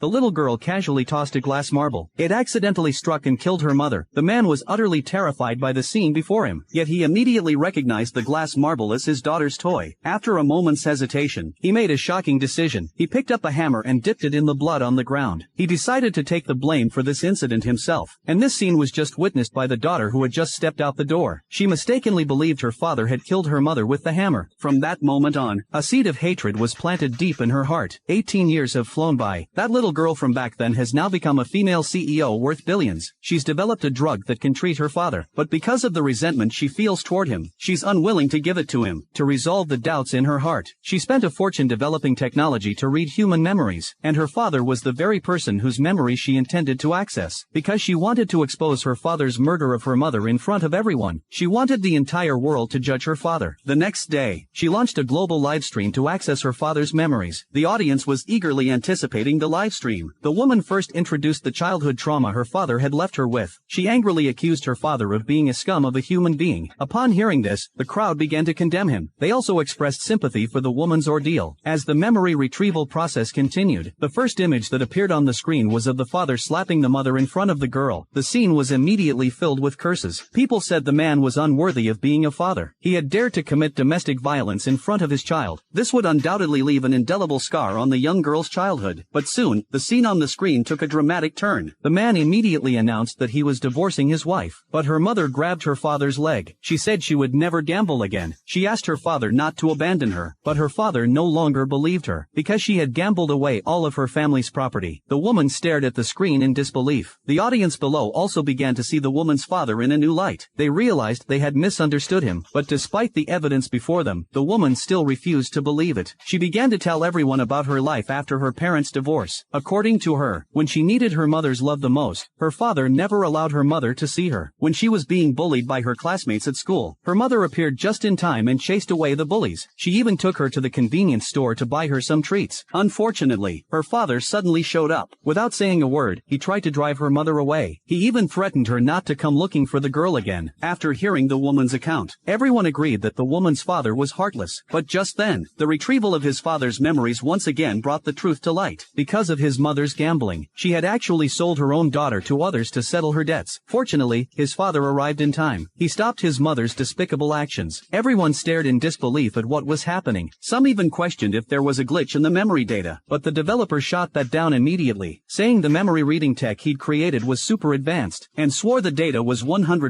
The little girl casually tossed a glass marble. It accidentally struck and killed her mother. The man was utterly terrified by the scene before him, yet he immediately recognized the glass marble as his daughter's toy. After a moment's hesitation, he made a shocking decision. He picked up a hammer and dipped it in the blood on the ground. He decided to take the blame for this incident himself, and this scene was just witnessed by the daughter who had just stepped out the door. She mistakenly believed her father had killed her mother with the hammer. From that moment on, a seed of hatred was planted deep in her heart. 18 years have flown by. That little girl from back then has now become a female CEO worth billions. She's developed a drug that can treat her father, but because of the resentment she feels toward him, she's unwilling to give it to him. To resolve the doubts in her heart, she spent a fortune developing technology to read human memories, and her father was the very person whose memory she intended to access. Because she wanted to expose her father's murder of her mother in front of everyone, she wanted the entire world to judge her father. The next day, she launched a global livestream to access her father's memories. The audience was eagerly anticipating the livestream. The woman first introduced the childhood trauma her father had left her with. She angrily accused her father of being a scum of a human being. Upon hearing this, the crowd began to condemn him. They also expressed sympathy for the woman's ordeal. As the memory retrieval process continued, the first image that appeared on the screen was of the father slapping the mother in front of the girl. The scene was immediately filled with curses. People said the man was unworthy of being a father. He had dared to commit domestic violence in front of his child. This would undoubtedly leave an indelible scar on the young girl's childhood. But soon, the scene on the screen took a dramatic turn. The man immediately announced that he was divorcing his wife, but her mother grabbed her father's leg. She said she would never gamble again. She asked her father not to abandon her, but her father no longer believed her, because she had gambled away all of her family's property. The woman stared at the screen in disbelief. The audience below also began to see the woman's father in a new light. They realized they had misunderstood him, but despite the evidence before them, the woman still refused to believe it. She began to tell everyone about her life after her parents' divorce. According to her, when she needed her mother's love the most, her father never allowed her mother to see her. When she was being bullied by her classmates at school, her mother appeared just in time and chased away the bullies. She even took her to the convenience store to buy her some treats. Unfortunately, her father suddenly showed up. Without saying a word, he tried to drive her mother away. He even threatened her not to come looking for the girl again. After hearing the woman's account, everyone agreed that the woman's father was heartless. But just then, the retrieval of his father's memories once again brought the truth to light. Because of his mother's gambling, she had actually sold her own daughter to others to settle her debts. Fortunately, his father arrived in time. He stopped his mother's despicable actions. Everyone stared in disbelief at what was happening. Some even questioned if there was a glitch in the memory data, but the developer shot that down immediately, saying the memory reading tech he'd created was super advanced, and swore the data was 100%